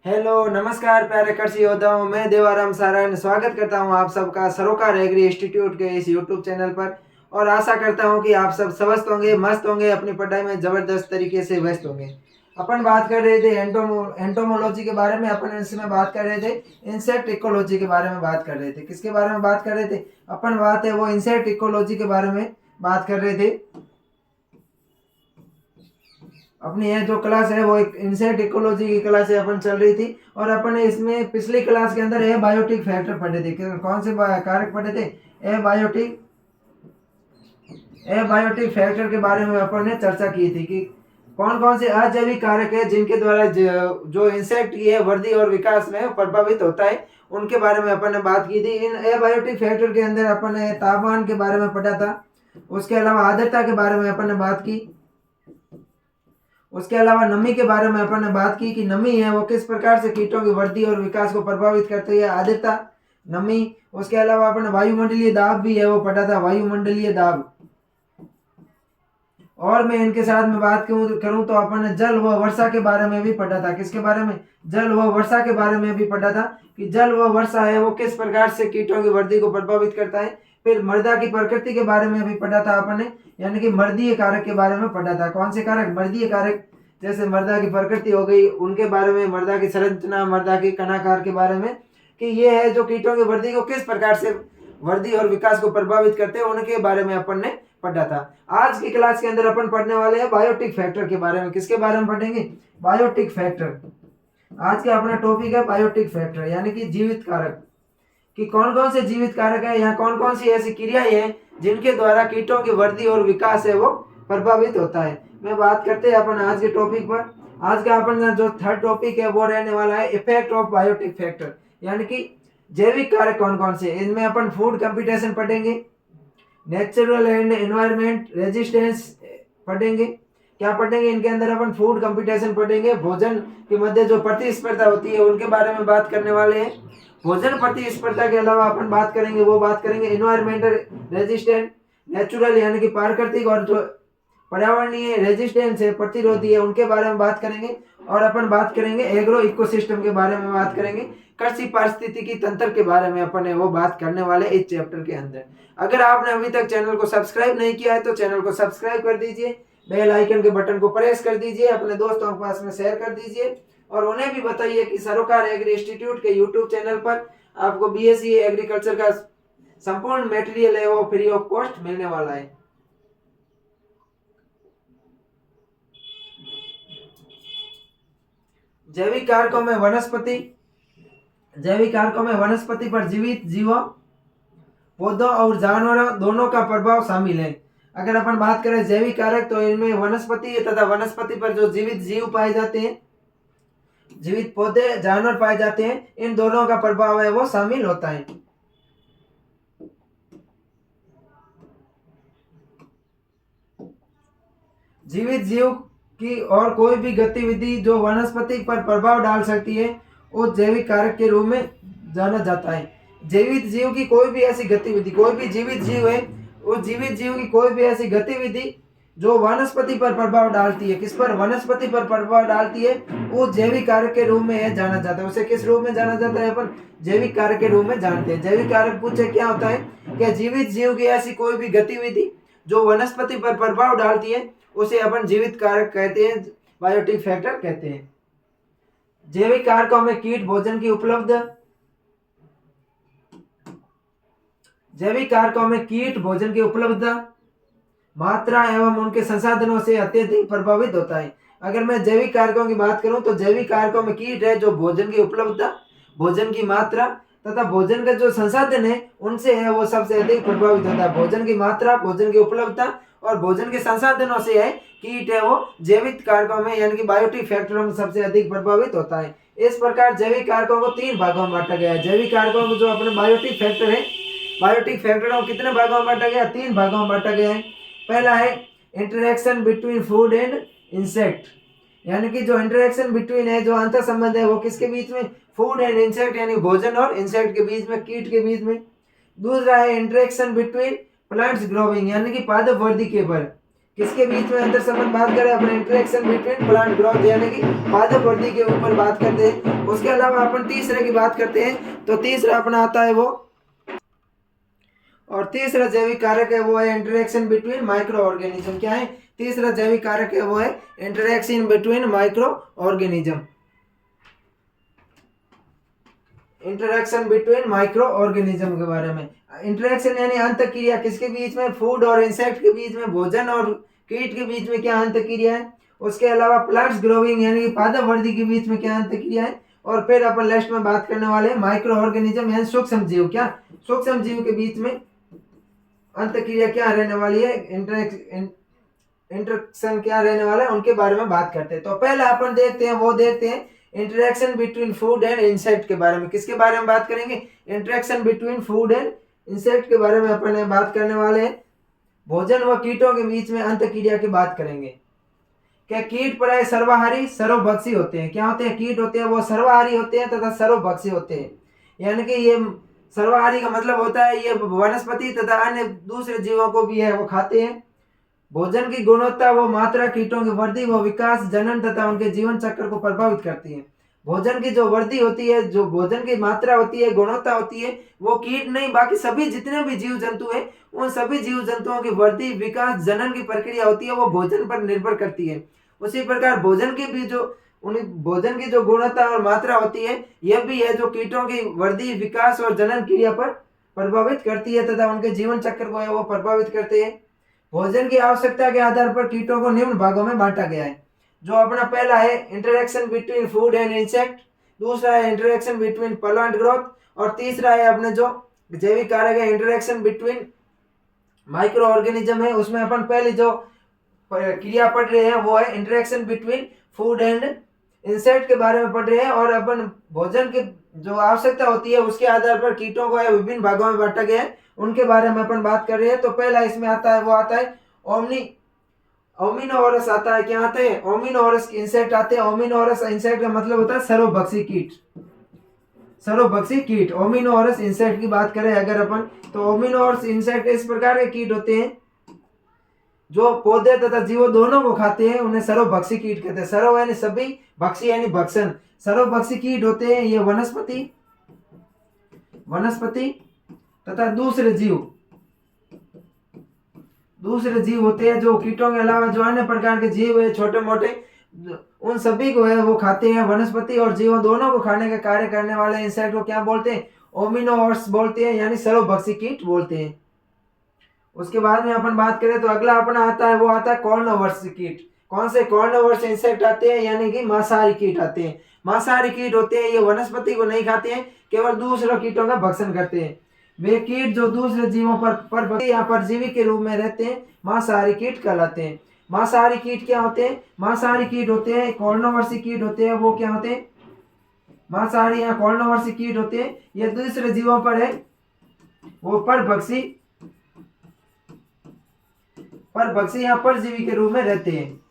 Hello नमस्कार प्यारे कृषि योद्धाओं, मैं देवाराम सारायण स्वागत करता हूं आप सबका सरोकार एग्री इंस्टीट्यूट के इस यूट्यूब चैनल पर। और आशा करता हूं कि आप सब स्वस्थ होंगे, मस्त होंगे, अपनी पढ़ाई में जबरदस्त तरीके से व्यस्त होंगे। अपन बात कर रहे थे एंटोमोलॉजी के बारे में। अपन इसमें बात कर रहे थे इंसेक्ट इकोलॉजी के बारे में बात कर रहे थे। किसके बारे में बात कर रहे थे? अपन बात है वो इंसेक्ट इकोलॉजी के बारे में बात कर रहे थे। अपनी ये जो क्लास है वो एक इंसेक्ट इकोलॉजी की क्लास है, अपन चल रही थी। और अपन ने इसमें पिछली क्लास के अंदर एबायोटिक फैक्टर पढ़े थे। कौन से कारक पढ़े थे? एबायोटिक एबायोटिक फैक्टर के बारे में अपन ने चर्चा की थी कि कौन कौन से अजैविक कारक है जिनके द्वारा जो इंसेक्ट की है वृद्धि और विकास में प्रभावित होता है, उनके बारे में अपन ने बात की थी। इन एबायोटिक फैक्टर के अंदर अपन ने तापमान के बारे में पढ़ा था। उसके अलावा आर्द्रता के बारे में अपन ने बात की। उसके अलावा नमी के बारे में अपन ने बात की कि नमी है वो किस प्रकार से कीटों की वृद्धि और विकास को प्रभावित करती है। आर्द्रता, नमी। उसके अलावा अपन ने वायुमंडलीय दाब भी है वो पढ़ा था, वायुमंडलीय दाब। और मैं इनके साथ में बात करूं तो अपन ने जल व वर्षा के बारे में भी पढ़ा था। किसके बारे में? जल व वर्षा के बारे में भी पढ़ा था कि जल व वर्षा है वो किस प्रकार से कीटों की वृद्धि को प्रभावित करता है। फिर मृदा की प्रकृति के बारे में भी पढ़ा था अपन ने, यानी कि मृदीय कारक के बारे में पढ़ा था। कौन से कारक? मृदीय कारक। जैसे मृदा की प्रकृति हो गई, उनके बारे में, मृदा की संरचना, मृदा की कणाकार के बारे में, कि ये है जो कीटों की वृद्धि को किस प्रकार से वृद्धि और विकास को प्रभावित करते हैं, उनके बारे में अपन ने पढ़ा था। आज की क्लास के अंदर अपन पढ़ने वाले हैं बायोटिक फैक्टर के बारे में। किसके बारे में पढ़ेंगे? Biotic factor. आज का अपना टॉपिक है बायोटिक फैक्टर, यानी कि जीवित कारक। कि कौन कौन से जीवित कारक है, यहाँ कौन कौन सी ऐसी क्रियाएं हैं जिनके द्वारा कीटों की वृद्धि और विकास है वो प्रभावित होता है। मैं बात करते हैं अपन आज के टॉपिक पर। आज का अपन जो थर्ड टॉपिक है वो रहने वाला है इफेक्ट ऑफ बायोटिक फैक्टर, यानी कि जैविक कारक कौन कौन से। इनमें अपन फूड कंपटीशन पढ़ेंगे, नेचुरल एंड एनवायरमेंट रेजिस्टेंस पढ़ेंगे। क्या पढ़ेंगे इनके अंदर? अपन फूड कंपटीशन पढ़ेंगे, भोजन के मध्य जो प्रतिस्पर्धा होती है उनके बारे में बात करने वाले हैं। भोजन प्रतिस्पर्धा के अलावा अपन बात करेंगे एनवायरमेंटल रेजिस्टेंट, नेचुरल यानी कि प्राकृतिक, और जो पर्यावरणीय रेजिस्टेंस है, प्रतिरोधी है, उनके बारे में बात करेंगे। और अपन बात करेंगे एग्रो इकोसिस्टम के बारे में बात करेंगे, कृषि पारिस्थितिकी तंत्र के बारे में अपन वो बात करने वाले इस चैप्टर के अंदर। अगर आपने अभी तक चैनल को सब्सक्राइब नहीं किया है तो चैनल को सब्सक्राइब कर दीजिए, बेल आइकन के बटन को प्रेस कर दीजिए, अपने दोस्तों के पास में शेयर कर दीजिए। और उन्हें भी बताइए कि सरोकार एग्री इंस्टीट्यूट के यूट्यूब चैनल पर आपको बीएससी एग्रीकल्चर का संपूर्ण मटेरियल है वो फ्री ऑफ कॉस्ट मिलने वाला है। जैविक कारकों में वनस्पति पर जीवित जीवों, पौधों और जानवरों दोनों का प्रभाव शामिल है। अगर अपन बात करें जैविक कारक तो इनमें वनस्पति तथा वनस्पति पर जो जीवित जीव पाए जाते हैं, जीवित पौधे, जानवर पाए जाते हैं, इन दोनों का प्रभाव है वो शामिल होता है। जीवित जीव की और कोई भी गतिविधि जो वनस्पति पर प्रभाव डाल सकती है वो जैविक कारक के रूप में जाना जाता है। जीवित जीव की कोई भी ऐसी गतिविधि, कोई भी जीवित जीव है, वो जीवित जीव की कोई भी ऐसी गतिविधि जो वनस्पति पर प्रभाव डालती है, किस पर? वनस्पति पर प्रभाव डालती है, वो जैविक कारक के रूप में जाना जाता है। उसे किस रूप में जाना जाता है? अपन जैविक कारक के रूप में जानते हैं। जैविक कारक पूछे क्या होता है? क्या जीवित जीव की ऐसी कोई भी गतिविधि जो वनस्पति पर प्रभाव डालती है उसे अपन जीवित कारक कहते हैं, बायोटिक फैक्टर कहते हैं। जैविक कारकों में कीट भोजन की उपलब्धता, मात्रा एवं उनके संसाधनों से अत्यधिक प्रभावित होता है। अगर मैं जैविक कारकों की बात करूं तो जैविक कारकों में कीट है जो भोजन की उपलब्धता, भोजन की मात्रा तथा भोजन का जो संसाधन है उनसे है वो सबसे अधिक प्रभावित होता है। भोजन की मात्रा, भोजन की उपलब्धता और भोजन के संसाधनों से है कीट है वो जैविक कारकों में यानी कि बायोटिक फैक्टरों में सबसे अधिक प्रभावित होता है। इस प्रकार जैविक कारकों को 3 भागों में बांटा गया है। जैविक कारकों को जो अपने बायोटिक फैक्टर है, बायोटिक फैक्टरों को कितने भागों में बांटा गया? 3 भागों में बांटा गया है। पहला है interaction between food and insect, यानी कि जो इंटरेक्शन बिटवीन है, जो अंतर संबंध है वो किसके बीच में? फूड एंड इंसेक्ट, यानी भोजन और इंसेक्ट के बीच में, कीट के बीच में। दूसरा है इंटरेक्शन बिटवीन प्लांट्स ग्रोइंग, यानी कि पादप वृद्धि के पर, किसके बीच में अंतर संबंध बात करें? अपने इंटरेक्शन बिटवीन प्लांट ग्रोथ यानी कि पादप वृद्धि के ऊपर बात करते हैं। उसके अलावा अपन तीसरे की बात करते हैं तो तीसरा अपना आता है वो, और तीसरा जैविक कारक है वो है इंटरेक्शन बिटवीन माइक्रो ऑर्गेनिज्म। क्या है तीसरा जैविक कारक है वो है interaction between micro organism. Interaction between micro organism के बारे में, इंटरेक्शन यानी अंतःक्रिया किसके बीच में, फूड और इंसेक्ट के बीच में, भोजन और कीट के बीच में क्या अंतःक्रिया है। उसके अलावा प्लांट्स ग्रोइंग यानी पादप वृद्धि के बीच में क्या अंतःक्रिया है। और फिर अपन लास्ट में बात करने वाले हैं माइक्रो ऑर्गेनिज्म यानी सूक्ष्म जीव। क्या सूक्ष्म जीव के बीच में अंतःक्रिया क्या रहने वाली है, इंटरेक्शन क्या रहने वाला है, उनके बारे में बात करते हैं। तो पहले अपन देखते हैं interaction between food and insect के बारे में। किसके बारे में बात करेंगे, interaction between food and insect के बारे में अपन बात करने वाले हैं। भोजन व कीटों के बीच में अंतःक्रिया की बात करेंगे। क्या कीट प्राय सर्वाहारी सर्वभक्षी होते हैं। क्या होते हैं कीट होते हैं वो सर्वाहारी होते हैं तथा सर्वभक्षी होते हैं। यानी कि ये सर्वाहारी का मतलब होता है ये वनस्पति तथा अन्य दूसरे जीवों को भी है वो खाते हैं। भोजन की गुणवत्ता व मात्रा कीटों की वृद्धि व विकास, जनन तथा उनके जीवन चक्र को प्रभावित करती है। भोजन की जो वृद्धि होती है, जो भोजन की मात्रा होती है, गुणवत्ता होती है, वो कीट नहीं बाकी सभी जितने भी जीव जंतु हैं उन सभी जीव जंतुओं की वृद्धि, विकास, जनन की प्रक्रिया होती है वो भोजन पर निर्भर करती है। उसी प्रकार भोजन की भी भोजन की जो गुणवत्ता और मात्रा होती है यह भी है जो कीटों की वृद्धि, विकास और जनन क्रिया पर प्रभावित करती है तथा उनके जीवन चक्र को है वो प्रभावित करते हैं। भोजन की आवश्यकता के आधार पर कीटों को निम्न भागों में बांटा गया है। जो अपना पहला है interaction between food and insect, दूसरा है इंटरेक्शन बिटवीन प्लांट ग्रोथ, और तीसरा है अपने जो जैविक कारक है इंटरेक्शन बिटवीन माइक्रो ऑर्गेनिज्म है। उसमें अपन पहले जो क्रिया पढ़ रहे हैं वो है interaction between food and insect के बारे में पढ़ रहे हैं, और अपन भोजन की जो आवश्यकता होती है उसके आधार पर कीटों को विभिन्न भागों में बांटा गया है उनके बारे में अपन बात कर रहे हैं। तो पहला इसमें आता है वो आता है ओमिनोरस आता है। क्या आते हैं ओमिनोरस इंसेक्ट आते हैं। ओमिनोरस इंसेक्ट का मतलब होता है सर्वभक्षी कीट। सर्वभक्षी कीट ओमिनोरस इंसेक्ट की बात करें अगर अपन तो ओमिनोरस इंसेक्ट इस प्रकार के कीट होते हैं जो पौधे तथा जीवों दोनों को खाते हैं, उन्हें सर्वभक्षी कीट कहते हैं। सर्व यानी सभी, भक्षी यानी भक्षण। सर्वभक्षी कीट होते हैं ये वनस्पति तथा दूसरे जीव होते हैं जो कीटों के अलावा जो अन्य प्रकार के जीव है छोटे मोटे उन सभी को है वो खाते हैं। वनस्पति और जीवों दोनों को खाने का कार्य करने वाले इंसेक्ट को क्या बोलते हैं, ओमिनोवर्स बोलते हैं, यानी सर्वभक्षी कीट बोलते हैं। उसके बाद में अपन बात करें तो अगला अपना आता है वो आता है कॉर्नोवर्स कीट। कौन से कॉर्नोवर्स इंसेक्ट आते हैं, यानी कि मांसाहारी कीट आते हैं। मांसाहारी कीट होते हैं ये वनस्पति को नहीं खाते हैं, केवल दूसरे कीटों का भक्षण करते हैं। वे कीट जो दूसरे जीवों पर या परजीवी के रूप में रहते हैं मांसाहारी कीट कहलाते हैं। मांसाहारी कीट क्या होते हैं, मांसाहारी कीट होते हैं कॉर्नोवर्सी कीट होते हैं। वो क्या होते हैं मांसाहारी या कॉर्नोवर्सी कीट होते हैं, ये दूसरे जीवों पर है वो परभक्षी या परजीवी के रूप में रहते हैं।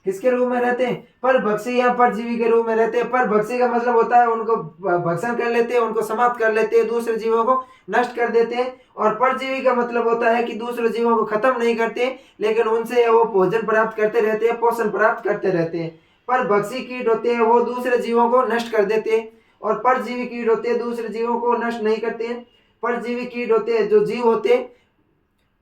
किसके रूप में रहते हैं, परभक्षी या परजीवी के रूप में रहते हैं। परभक्षी का मतलब होता है उनको भक्षण कर लेते हैं, उनको समाप्त कर लेते हैं, दूसरे जीवों को नष्ट कर देते हैं। और परजीवी का मतलब होता है कि दूसरे जीवों को खत्म नहीं करते लेकिन उनसे वो भोजन प्राप्त करते रहते हैं, पोषण प्राप्त करते रहते हैं। परभक्षी कीट होते हैं वो दूसरे जीवों को नष्ट कर देते हैं, और परजीवी कीट होते हैं दूसरे जीवों को नष्ट नहीं करते हैं। परजीवी कीट होते हैं जो जीव होते हैं,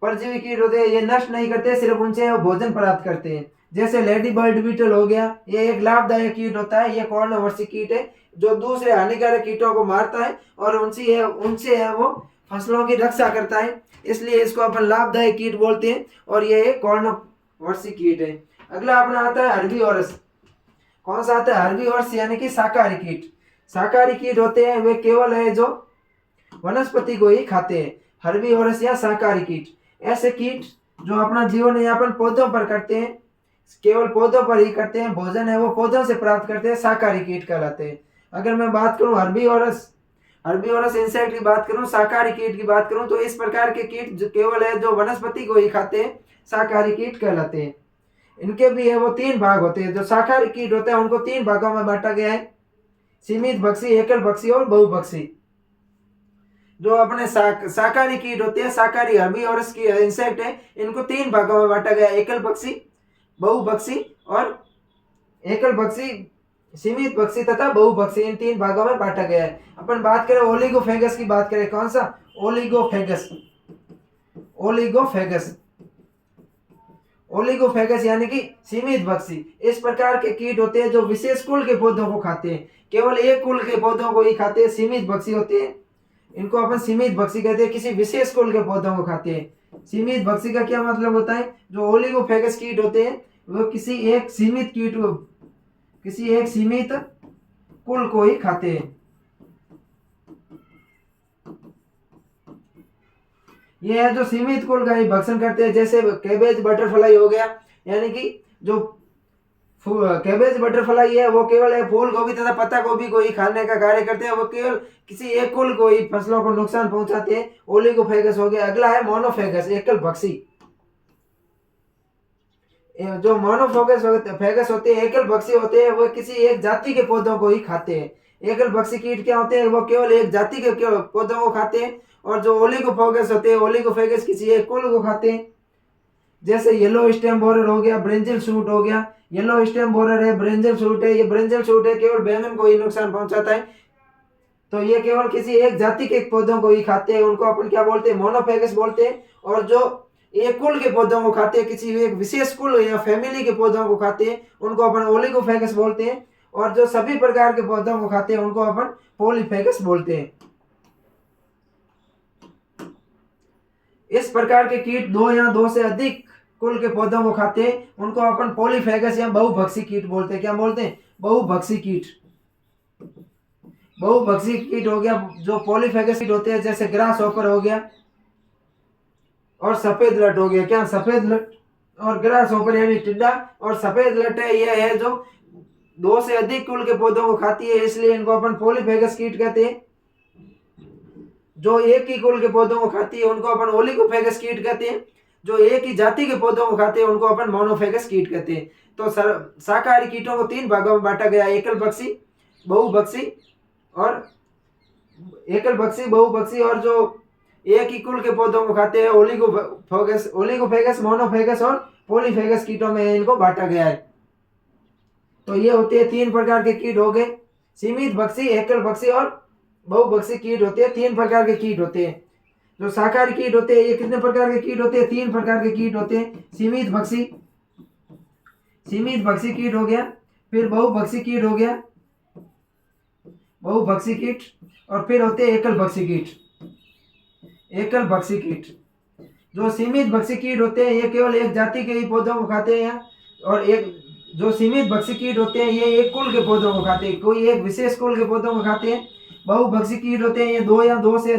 परजीवी कीट होते हैं ये नष्ट नहीं करते, सिर्फ उनसे भोजन प्राप्त करते हैं। जैसे लेडी बर्ड बीटल हो गया, ये एक लाभदायक कीट होता है। ये कॉर्नोवर्सी कीट है जो दूसरे हानिकारक कीटों को मारता है और उनसे है वो फसलों की रक्षा करता है, इसलिए इसको अपन लाभदायक कीट बोलते हैं, और ये एक कॉर्नोवर्सी कीट है। अगला अपना आता है हर्बीवोरस। कौन सा आता है, हर्बीवोरस यानी कि शाकाहारी कीट। शाकाहारी कीट होते हैं वे केवल है जो वनस्पति को ही खाते हैं। हर्बीवोरस या शाकाहारी कीट ऐसे कीट जो अपना जीवन यापन पौधों पर करते हैं, केवल पौधों पर ही करते हैं, भोजन है वो पौधों से प्राप्त करते हैं, शाकाहारी कीट कहलाते हैं। अगर मैं बात करूं हर्बीवोरस इंसेक्ट की बात करूं, शाकाहारी कीट की बात करूं, तो इस प्रकार के कीट जो केवल है जो वनस्पति को ही खाते हैं शाकाहारी कीट कहलाते हैं। इनके भी है वो 3 भाग होते हैं। जो शाकाहारी कीट होते हैं उनको 3 भागों में बांटा गया है, सीमित भक्षी, एकल भक्षी और बहुभक्षी। जो अपने शाकाहारी कीट होते हैं, शाकाहारी हर्बीवोरस की इंसेक्ट है, इनको 3 भागों में बांटा गया, एकल भक्षी, बहुभक्षी और एकल भक्षी सीमित भक्षी तथा बहुभक्षी, इन तीन भागों में बांटा गया है। अपन बात करें ओलिगोफेगस की, बात करें कौन सा, ओलिगोफेगस। ओलिगोफेगस, ओलिगोफेगस यानी कि सीमित भक्षी। इस प्रकार के कीट होते हैं जो विशेष कुल के पौधों को खाते हैं, केवल एक कुल के पौधों को ही खाते हैं, सीमित भक्षी होते हैं। इनको अपन सीमित भक्षी कहते हैं, किसी विशेष कुल के पौधों को खाते हैं। सीमित भक्षी का क्या मतलब होता है, जो ओलिगोफेगस कीट होते हैं वो किसी एक सीमित कीट को, किसी एक सीमित कुल को ही खाते हैं। ये है जो सीमित कुल का ही भक्षण करते हैं, जैसे कैबेज बटरफ्लाई हो गया, यानी कि जो कैबेज बटरफ्लाई है वो केवल फूल गोभी तथा पत्ता गोभी को ही खाने का कार्य करते हैं, वो केवल किसी एक कुल को ही फसलों को नुकसान पहुंचाते हैं। ओलिगोफेगस हो गया। अगला है मोनोफेगस, एकल भक्षी। जो मोनोफेगस होते हैं, एकल भक्षी होते हैं, वो किसी एक जाति के पौधों को ही खाते हैं। एकल भक्षी कीट क्या होते हैं, वो केवल एक जाति के पौधों को खाते हैं। और जो ओलिगोफेगस होते हैं, ओलिगोफेगस किसी एक कुल को खाते हैं। जैसे येलो स्टेम बोरर हो गया, ब्रिंजल शूट हो गया। येलो स्टेम बोरर है, ब्रिंजल शूट है। ये ब्रिंजल शूट है, केवल बैंगन को ही नुकसान पहुंचाता है, तो ये केवल किसी एक जाति के पौधों को ही खाते हैं, उनको अपन क्या बोलते हैं, मोनोफेगस बोलते हैं। और जो एक कुल के पौधों को खाते हैं, किसी एक विशेष कुल या फैमिली के पौधों को खाते हैं, उनको अपन ओलिगोफेगस बोलते हैं। और जो सभी प्रकार के पौधों को खाते हैं, उनको अपन पॉलीफेगस बोलते हैं। इस प्रकार के कीट दो या दो से अधिक कुल के पौधों को खाते हैं, उनको अपन पॉलीफेगस या बहुभक्षी कीट बोलते हैं। क्या बोलते हैं, बहुभक्षी कीट। बहुभक्षी कीट हो गया। जो पॉलीफेगस कीट होते हैं, जैसे ग्रास हॉपर हो गया और सफेद लट हो गया। क्या, सफेद लट और ग्रास हॉपर यानी टिड्डा और सफेद लट है, यह है जो दो से अधिक कुल के पौधों को खाती है, इसलिए इनको अपन पॉलीफेगस कीट कहते हैं। जो एक ही कुल के पौधों को खाती है, उनको अपन ओलिगोफेगस कीट कहते हैं। जो एक ही जाति के पौधों को खाते हैं, उनको अपन मोनोफेगस कीट कहते हैं। तो शाकाहारी कीटों को तीन भागों में बांटा गया, एकल भक्षी, बहुभक्षी और एकल भक्षी, बहुभक्षी और जो एक ही कुल के पौधों को खाते हैं, ओलिगोफेगस, मोनोफेगस और पॉलीफेगस कीटों में इनको बांटा गया है। तो ये होते हैं तीन प्रकार के कीट हो गए, सीमित भक्षी, एकल भक्षी और बहुभक्षी कीट होते हैं। तीन प्रकार के कीट होते हैं। जो शाकाहारी कीट होते हैं, ये कितने प्रकार के कीट होते हैं, तीन प्रकार के कीट होते हैं। सीमित भक्षी, सीमित भक्षी कीट हो गया, फिर बहुभक्षी कीट हो गया, बहुभक्षी कीट, और फिर होते हैं एकल भक्षी कीट, एकल भक्षी कीट। जो सीमित भक्षी कीट होते हैं, ये केवल एक जाति के ही पौधों को खाते हैं। और एक जो सीमित भक्षी कीट होते हैं, ये एक कुल के पौधों को खाते हैं, कोई एक विशेष कुल के पौधों को खाते हैं। बहुभक्षी कीट होते हैं, ये दो या दो से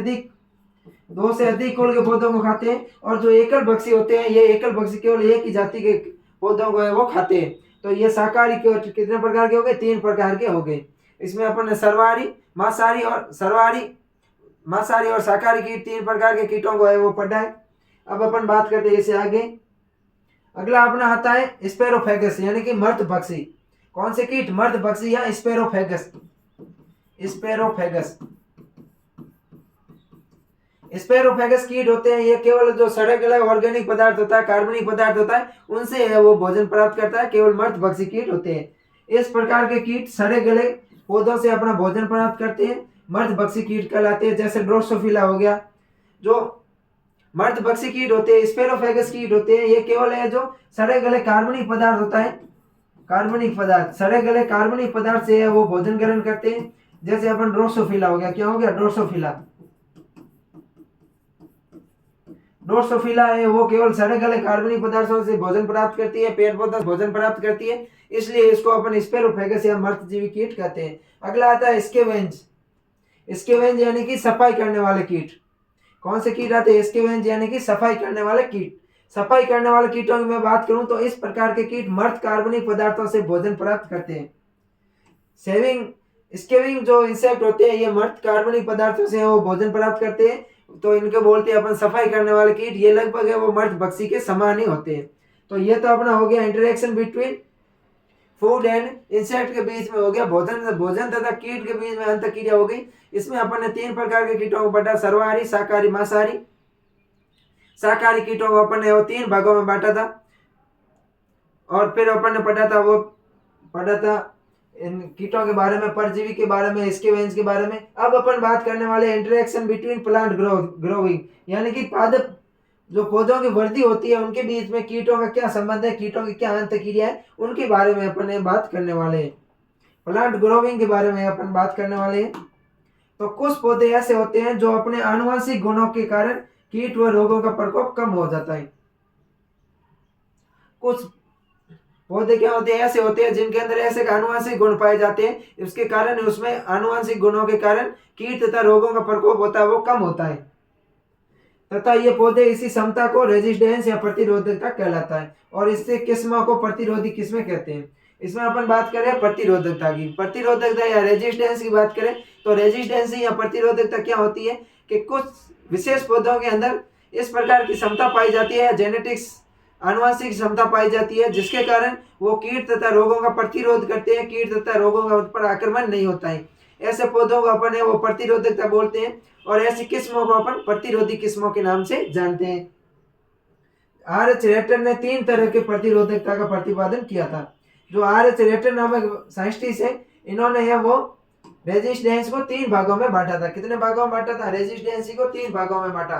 अधिक कुल के पौधों को खाते हैं। और जो एकल भक्षी होते हैं, ये एकल भक्षी केवल एक ही जाति के पौधों को है वो खाते हैं। तो ये शाकाहारी कितने प्रकार के हो गए, तीन प्रकार के हो गए। इसमें अपन ने सर्वाहारी, मांसाहारी और शाकाहारी कीट, तीन प्रकार के कीटों को है वो पढ़ा है। अब अपन बात करते हैं इससे आगे। अगला अपना आता है स्पेरोफेगस, यानी कि मर्दभक्षी। कौन से कीट, मर्दभक्षी या स्पेरोफेगस। स्पेरोफेगस, स्पेरोफेगस कीट होते हैं, ये केवल जो सड़े गले ऑर्गेनिक पदार्थ होता है, कार्बनिक पदार्थ होता है, उनसे है वो भोजन प्राप्त करता है, केवल मर्दभक्षी कीट होते हैं। इस प्रकार के कीट सड़े गले पौधों से अपना भोजन प्राप्त करते हैं, मर्दभक्षी कीट कहलाते हैं। जैसे ड्रोसोफिला हो गया। जो मर्दभक्षी कीट होते हैं, स्पेरोफेगस कीट होते हैं, ये केवल है जो सड़े गले कार्बनिक पदार्थ होता है, कार्बनिक पदार्थ, सड़े गले कार्बनिक पदार्थ से है वो भोजन ग्रहण करते हैं। जैसे अपन ड्रोसोफिला हो गया। क्या हो गया, ड्रोसोफिला। ड्रोसोफिला है वो केवल सड़े गले कार्बनिक पदार्थों से भोजन प्राप्त करती है, पेड़ पौधा भोजन प्राप्त करती है, इसलिए इसको अपन स्पेरोफेगस या मर्दजीवी कीट कहते हैं। अगला आता है स्केवेंज। स्केवेंज यानी कि सफाई करने वाले कीट। कौन से कीट आते हैं, स्केवेंज यानी कि सफाई करने वाले कीट। सफाई करने वाले कीटों की मैं बात करूं तो इस प्रकार के कीट मर्द कार्बनिक पदार्थों से भोजन प्राप्त करते हैं। स्केविंग जो इंसेक्ट होते हैं, ये मर्द कार्बनिक पदार्थों से वो भोजन प्राप्त करते हैं, तो इनके बोलते हैं अपन सफाई करने वाले कीट। ये लगभग है वो मर्दभक्षी के समान ही होते हैं। तो ये तो अपना हो गया interaction between food and insect के बीच में हो गया, भोजन तथा कीट के बीच में अंतःक्रिया हो गई। इसमें अपन ने तीन प्रकार के कीटों को बांटा, सर्वाहारी, शाकाहारी, मांसाहारी। शाकाहारी कीटों को अपन ने वो तीन भागों में बांटा था। और फिर अपन ने पढ़ा था इन कीटों के बारे में, परजीवी के बारे में, स्कैवेंज के बारे में। अब अपन बात करने वाले इंटरेक्शन बिटवीन प्लांट ग्रोविंग, यानी कि पादप जो पौधों की वृद्धि होती है उनके बीच में कीटों का क्या संबंध है, कीटों की क्या अंतःक्रिया है, उनके बारे में अपन बात करने वाले हैं। प्लांट ग्रोविंग के बारे में अपन बात करने वाले हैं। तो कुछ पौधे ऐसे होते हैं जो अपने आनुवंशिक गुणों के कारण कीट व रोगों का प्रकोप कम हो जाता है। कुछ पौधे क्या होते हैं, ऐसे होते हैं जिनके अंदर ऐसे आनुवंशिक गुण पाए जाते हैं, उसके कारण उसमें आनुवंशिक गुणों के कारण कीट तथा रोगों का प्रकोप होता है वो कम होता है, तथा ये पौधे इसी क्षमता को रेजिस्टेंस या प्रतिरोधकता कहलाता है। और इससे किस्मों को प्रतिरोधी किस्में कहते हैं। इसमें अपन बात करें प्रतिरोधकता की, प्रतिरोधकता या रेजिस्टेंस की बात करें तो रेजिस्टेंस या प्रतिरोधकता क्या होती है कि कुछ विशेष पौधों के अंदर इस प्रकार की क्षमता पाई जाती है, जेनेटिक्स आनुवंशिक क्षमता पाई जाती है, जिसके कारण वो कीट तथा रोगों का प्रतिरोध करते हैं, कीट तथा रोगों का उन पर आक्रमण नहीं होता है। ऐसे पौधों को अपन वो प्रतिरोधकता बोलते हैं और ऐसी किस्मों को अपन प्रतिरोधी किस्मों के नाम से जानते हैं। आर.एच. रेटर ने 3 तरह के प्रतिरोधकता का प्रतिपादन किया था। जो आर.एच. रेटर नामक साइंटिस्ट है, इन्होंने है वो रेजिस्टेंस को 3 भागों में बांटा था। कितने भागों में बांटा था? रेजिस्टेंस को 3 भागों में बांटा।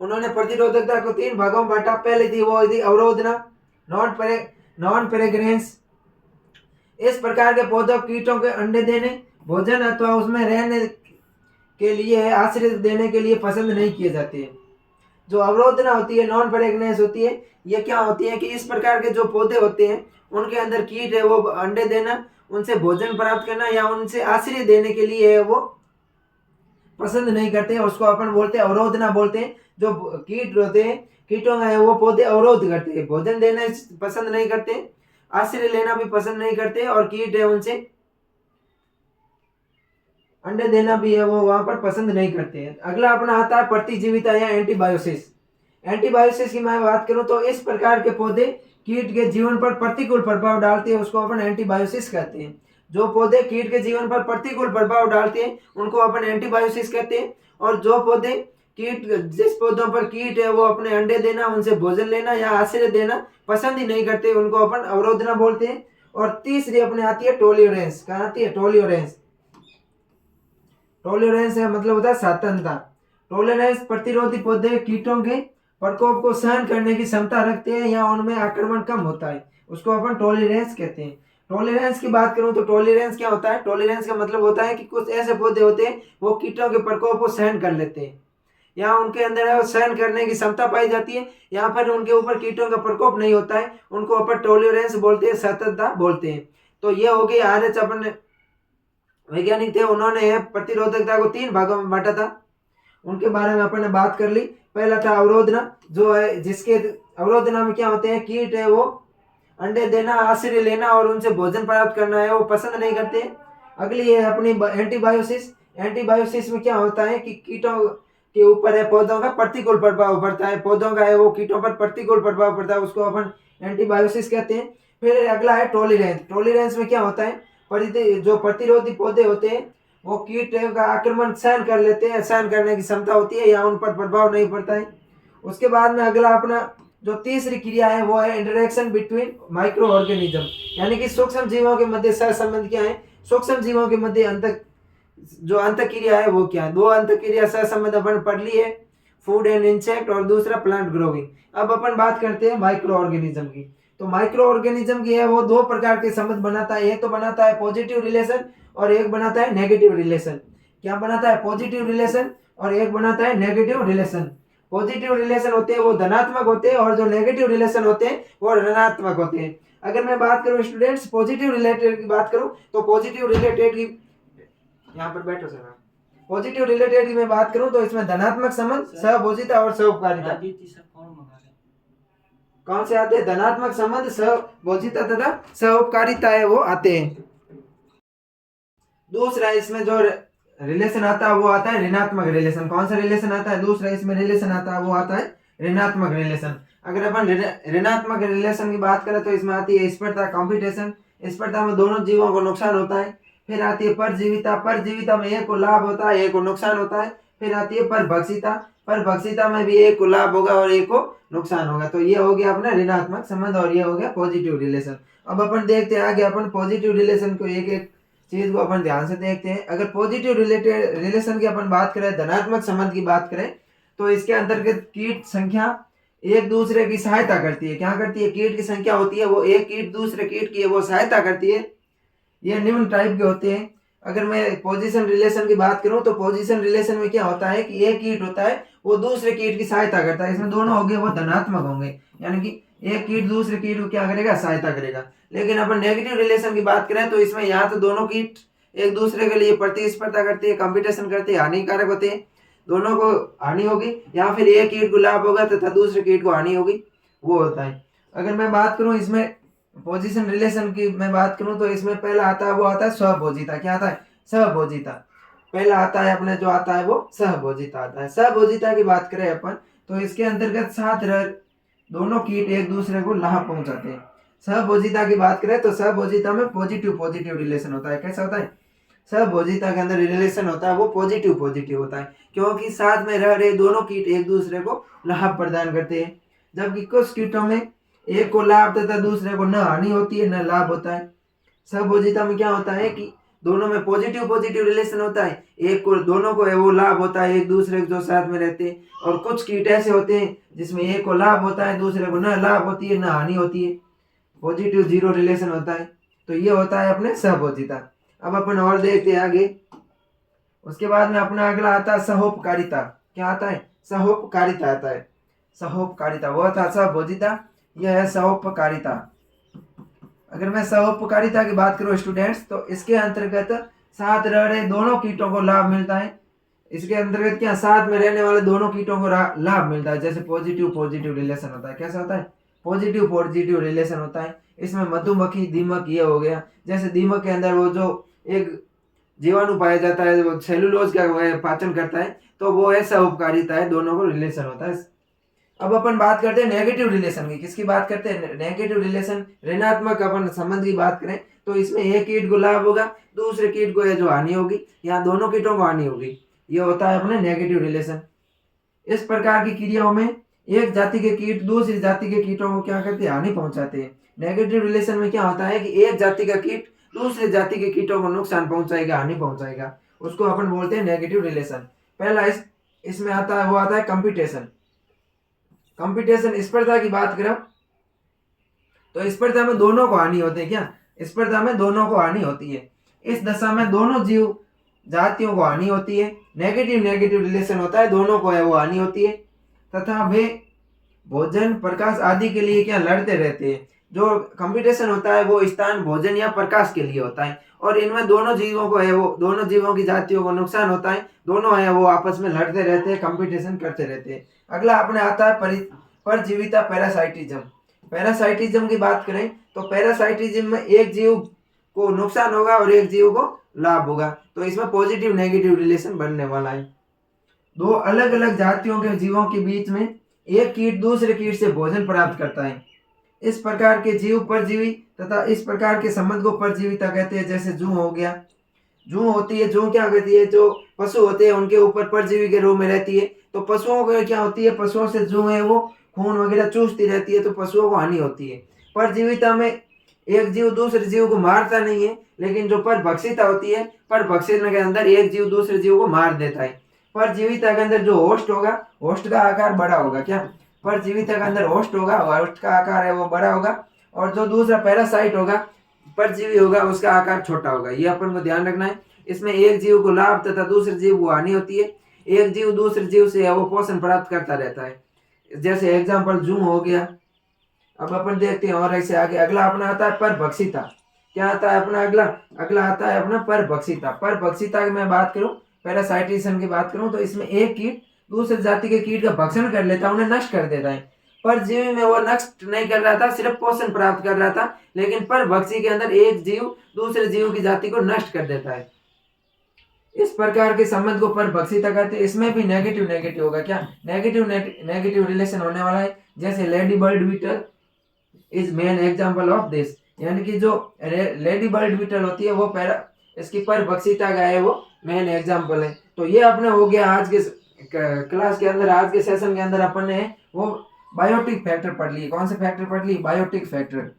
उन्होंने प्रतिरोधकता को 3 भागों में बांटा। पहले थी वो थी अवरोधना, नॉन पेरेग्रेंस। इस प्रकार के पौधों कीटों के अंडे देने, भोजन अथवा उसमें रहने के लिए, आश्रय देने के लिए पसंद नहीं किए जाते हैं। जो अवरोधना होती है, नॉन पेरेग्रेंस होती है, ये क्या होती है कि इस प्रकार के जो पौधे होते हैं उनके अंदर कीट है वो अंडे देना, उनसे भोजन प्राप्त करना या उनसे आश्रय देने के लिए है वो पसंद नहीं करते, उसको अपन बोलते हैं अवरोधना बोलते हैं। जो कीट होते हैं, कीटों का है वो पौधे अवरोध करते हैं, भोजन देना पसंद नहीं करते, आश्रय लेना भी पसंद नहीं करते और कीट है उनसे अंडे देना भी है वो वहां पर पसंद नहीं करते हैं। अगला अपना आता है प्रतिजीविता या एंटीबायोसिस। एंटीबायोसिस की मैं बात करूं तो इस प्रकार के पौधे कीट के जीवन पर प्रतिकूल प्रभाव डालते हैं, उसको अपन एंटीबायोसिस कहते हैं। जो पौधे कीट के जीवन पर प्रतिकूल प्रभाव डालते हैं उनको अपन एंटीबायोसिस कहते हैं। और जो पौधे जिस पौधों पर कीट है वो अपने अंडे देना, उनसे भोजन लेना या आश्रय देना पसंद ही नहीं करते, उनको अपन अवरोधना बोलते हैं। और तीसरी अपने आती है टोलियोरेंस। कहाँ आती है? टोलियोरेंस। टोलरेंस है मतलब होता है सातनता। टोलरेंस प्रतिरोधी पौधे कीटों के प्रकोप को सहन करने की क्षमता रखते हैं या उनमें आक्रमण कम होता है, उसको अपन टोलरेंस कहते हैं। टोलरेंस की बात करूं तो टोलरेंस क्या होता है? टोलरेंस का मतलब होता है कि कुछ ऐसे पौधे होते हैं वो कीटों के प्रकोप को सहन कर लेते हैं या उनके अंदर है वो सहन करने की क्षमता पाई जाती है, यहाँ पर उनके ऊपर कीटों का प्रकोप नहीं होता है, उनको अपन टोलरेंस बोलते हैं, सततता बोलते हैं। तो ये हो गई आर.एच. अपन वैज्ञानिक थे, उन्होंने प्रतिरोधकता को 3 भागों में बांटा था, उनके बारे में अपन ने बात कर ली। पहला था अवरोधना, जो है जिसके अवरोधना में क्या होते हैं, कीट है वो अंडे देना, आश्रय लेना और उनसे भोजन प्राप्त करना है वो पसंद नहीं करते। अगली है अपनी एंटीबायोसिस। एंटीबायोसिस में क्या होता है कि कीटों के ऊपर है पौधों का प्रतिकूल प्रभाव पड़ता है, पौधों का है वो कीटों पर प्रतिकूल प्रभाव पड़ता है, उसको अपन एंटीबायोसिस कहते हैं। फिर अगला है टोलरेंस। टोलरेंस में क्या होता है, जो प्रतिरोधी पौधे होते हैं वो कीट का आक्रमण सहन कर लेते हैं, सहन करने की क्षमता होती है या उन पर प्रभाव नहीं पड़ता है। उसके बाद में अगला अपना जो तीसरी क्रिया है वो है इंटरेक्शन बिटवीन माइक्रो ऑर्गेनिज्म, यानी कि सूक्ष्म जीवों के मध्य सहसंबंध क्या है, सूक्ष्म जीवों के मध्य जो अंतःक्रिया है वो क्या है। 2 अंतःक्रिया सहसंबंध अपन पढ़ ली है, फूड एंड इंसेक्ट और दूसरा प्लांट ग्रोविंग। अब अपन बात करते हैं माइक्रो ऑर्गेनिज्म की। तो माइक्रो ऑर्गेनिज्म की है वो 2 प्रकार के संबंध बनाता है, एक तो बनाता है पॉजिटिव रिलेशन और एक बनाता है नेगेटिव रिलेशन। क्या बनाता है? पॉजिटिव रिलेशन और एक बनाता है नेगेटिव रिलेशन। पॉजिटिव रिलेशन होते हैं वो धनात्मक होते हैं और जो नेगेटिव रिलेशन होते हैं वो ऋणात्मक होते हैं। अगर मैं बात करूं स्टूडेंट्स पॉजिटिव रिलेटेड की बात करूं तो पॉजिटिव रिलेटेड की, यहाँ पर बैठो सर, पॉजिटिव रिलेटेड की मैं बात करूं तो इसमें धनात्मक संबंध, सहभोजिता और सहोपकारिता कौन से आते हैं? धनात्मक संबंध, सहभोजिता तथा सहोपकारिता है वो आते हैं। दूसरा इसमें जो रिलेशन आता है वो आता है ऋणात्मक रिलेशन। कौन सा रिलेशन आता है? दूसरा इसमें रिलेशन आता है वो आता है ऋणात्मक रिलेशन। अगर अपन ऋणात्मक रिलेशन की बात करें तो इसमें आती है स्पर्धा, कॉम्पिटिशन। स्पर्धा में दोनों जीवों को नुकसान होता है। फिर आती है परजीविता। परजीविता में एक को लाभ होता है, एक को नुकसान होता है। फिर आती है परभक्षिता। परभक्षिता में भी एक को लाभ होगा और एक को नुकसान होगा। तो ये हो गया अपना ऋणात्मक संबंध और ये हो गया पॉजिटिव रिलेशन। अब अपन देखते हैं आगे, अपन पॉजिटिव रिलेशन को एक एक चीज को अपन ध्यान से देखते हैं। अगर पॉजिटिव रिलेटेड रिलेशन की अपन बात करें, धनात्मक संबंध की बात करें, तो इसके अंतर्गत कीट संख्या एक दूसरे की सहायता करती है। क्या करती है? कीट की संख्या होती है वो एक कीट दूसरे कीट की वो सहायता करती है। ये निम्न टाइप के होते हैं। अगर मैं पोजीशन रिलेशन की बात करूं तो पोजीशन रिलेशन में क्या होता है कि एक कीट होता है वो दूसरे कीट की सहायता करता है। इसमें दोनों होंगे वो धनात्मक होंगे, यानी कि एक कीट दूसरे कीट को क्या करेगा? सहायता करेगा। लेकिन अपन नेगेटिव रिलेशन की बात करें तो इसमें यहाँ तो दोनों कीट एक दूसरे के लिए प्रतिस्पर्धा करते हैं, कंपटीशन करते हैं, हानिकारक होते हैं, दोनों को हानि होगी, या फिर एक कीट को लाभ होगा तथा दूसरे कीट को हानि होगी, वो होता है। अगर मैं बात करूं इसमें पोजीशन रिलेशन की मैं बात करूं तो इसमें पहला आता है वो आता है सहभोजिता। क्या आता है? सहभोजिता। पहला आता है अपने जो आता है वो सहभोजिता आता है। सहभोजिता की बात करें अपन तो इसके अंतर्गत साथ रह दोनों कीट एक दूसरे को लाभ पहुंचाते हैं। सहभोजिता की बात करें तो सहभोजिता में पॉजिटिव पॉजिटिव रिलेशन होता है। कैसा होता है? सहभोजिता के अंदर रिलेशन होता है वो पॉजिटिव पॉजिटिव होता है, क्योंकि साथ में रह रहे दोनों कीट एक दूसरे को लाभ प्रदान करते हैं। जबकि कुछ कीटों में एक को लाभ तथा दूसरे को न हानि होती है न लाभ होता है। सहभोजिता में क्या होता है कि दोनों में पॉजिटिव पॉजिटिव रिलेशन होता है, एक को दोनों को वो लाभ होता है एक दूसरे के जो साथ में रहते हैं। और कुछ कीट ऐसे होते हैं जिसमें एक को लाभ होता है दूसरे को न लाभ होती है न हानि होती है, पॉजिटिव जीरो रिलेशन होता है। तो ये होता है अपने सहभोजिता। अब अपन और देखते हैं आगे। उसके बाद में अपना अगला आता है सहोपकारिता। क्या आता है? सहोपकारिता आता है। सहोपकारिता वो था सहभोजिता, यह है सहोपकारिता। अगर मैं सहोपकारिता की बात करूं स्टूडेंट्स तो इसके अंतर्गत साथ रह रहे दोनों कीटों को लाभ मिलता है। इसके अंतर्गत क्या? साथ में रहने वाले दोनों कीटों को लाभ मिलता है। जैसे पॉजिटिव पॉजिटिव रिलेशन होता है। कैसा होता है? पॉजिटिव पॉजिटिव रिलेशन होता है। इसमें मधुमक्खी दीमक ये हो गया। जैसे दीमक के अंदर वो जो एक जीवाणु पाया जाता है वो सेलुलोज का पाचन करता है, तो वो है सहोपकारिता है, दोनों को रिलेशन होता है। अब अपन बात करते हैं नेगेटिव रिलेशन की। किसकी बात करते हैं? नेगेटिव रिलेशन, ऋणात्मक अपन संबंध की बात करें तो इसमें एक कीट को लाभ होगा दूसरे कीट को जो हानि होगी, या दोनों कीटों को हानि होगी, ये होता है अपने नेगेटिव रिलेशन। इस प्रकार की क्रियाओं में एक जाति के कीट दूसरी जाति के कीटों को क्या करते हैं? हानि पहुंचाते हैं। नेगेटिव रिलेशन में क्या होता है कि एक जाति का कीट दूसरे जाति के कीटों को नुकसान पहुंचाएगा, हानि पहुंचाएगा, उसको अपन बोलते हैं नेगेटिव रिलेशन। पहला इसमें आता है वो आता है कंपटीशन। कंपटीशन स्पर्धा की बात करें तो स्पर्धा में दोनों को हानि होती है। क्या? स्पर्धा में दोनों को हानि होती है। इस दशा में दोनों जीव जातियों को हानि होती है। नेगेटिव नेगेटिव रिलेशन होता है, दोनों को है वो हानि होती है, तथा वे भोजन प्रकाश आदि के लिए क्या लड़ते रहते हैं। जो कंपटीशन होता है वो स्थान भोजन या प्रकाश के लिए होता है, और इनमें दोनों जीवों को है वो दोनों जीवों की जातियों को नुकसान होता है, दोनों है वो आपस में लड़ते रहते हैं, कंपटीशन करते रहते हैं। अगला अपने आता है परजीविता, पैरासाइटिज्म। पैरासाइटिज्म की बात करें तो पैरासाइटिज्म में एक जीव को नुकसान होगा और एक जीव को लाभ होगा, तो इसमें पॉजिटिव नेगेटिव रिलेशन बनने वाला है। दो अलग अलग जातियों के जीवों के बीच में एक कीट दूसरे कीट से भोजन प्राप्त करता है। इस प्रकार के जीव परजीवी तथा इस प्रकार के संबंध को परजीविता कहते हैं। जैसे जूं हो गया, जूं होती है, जूं क्या कहती है, जो पशु होते हैं उनके ऊपर परजीवी के रूप में रहती है, तो पशुओं को क्या होती है, पशुओं से जूं है वो खून वगैरह चूसती रहती है, तो पशुओं को हानि होती है। परजीविता में एक जीव दूसरे जीव को मारता नहीं है, लेकिन जो परभक्षिता होती है, परभक्षिता के अंदर एक जीव दूसरे जीव को मार देता है। परजीविता के अंदर जो होस्ट होगा, होस्ट का आकार बड़ा होगा। क्या? परजीविता के अंदर होस्ट होगा, होस्ट का आकार है वो बड़ा होगा, और जो दूसरा पैरासाइट होगा, परजीवी होगा, उसका आकार छोटा होगा। ये अपन को ध्यान रखना है। इसमें एक जीव को लाभ तथा दूसरे जीव को हानि होती है। एक जीव दूसरे जीव से वो पोषण प्राप्त करता रहता है। जैसे एग्जाम्पल जूं हो गया। अब अपन देखते हैं और ऐसे आगे। अगला अपना आता है परभक्षिता। क्या आता है अपना अगला आता है अपना परभक्षिता। परभक्षिता की मैं बात करूं, पैरासाइटिज्म की बात करूं तो इसमें एक कीट दूसरे जाति के कीट का भक्षण कर लेता है, उन्हें नष्ट कर देता है। परजीवी में वो नष्ट नहीं कर रहा था, सिर्फ पोषण प्राप्त कर रहा था, लेकिन परभक्षी के अंदर एक जीव दूसरे जीव की जाति को नष्ट कर देता है। इस प्रकार के संबंध को परभक्षिता कहते हैं। इसमें भी नेगेटिव नेगेटिव होगा। क्या? नेगेटिव नेगेटिव रिलेशन होने वाला है। जैसे lady bird beetle is main example of this, यानी कि जो लेडी बर्ड बीटल होती है वो इसकी परभक्षिता का है वो मेन एग्जाम्पल है। तो ये अपने हो गया आज के क्लास के अंदर, आज के सेशन के अंदर अपन ने वो बायोटिक फैक्टर पढ़ लिए। कौन से फैक्टर पढ़ लिए? Biotic factor.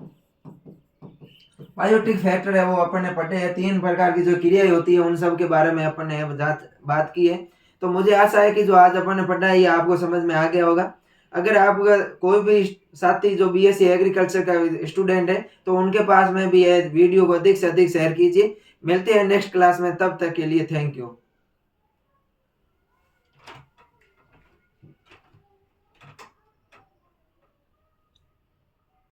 बायोटिक फैक्टर है वो अपन ने पढ़े हैं। 3 प्रकार की जो क्रियाएं होती है उन सब के बारे में अपन ने बात की है। तो मुझे आशा है कि जो आज अपन ने पढ़ा है ये आपको समझ में आ गया होगा। अगर आपका कोई भी साथी जो बीएससी एग्रीकल्चर का स्टूडेंट है तो उनके पास में भी है वीडियो को अधिक से अधिक शेयर कीजिए। मिलते हैं नेक्स्ट क्लास में, तब तक के लिए थैंक यू।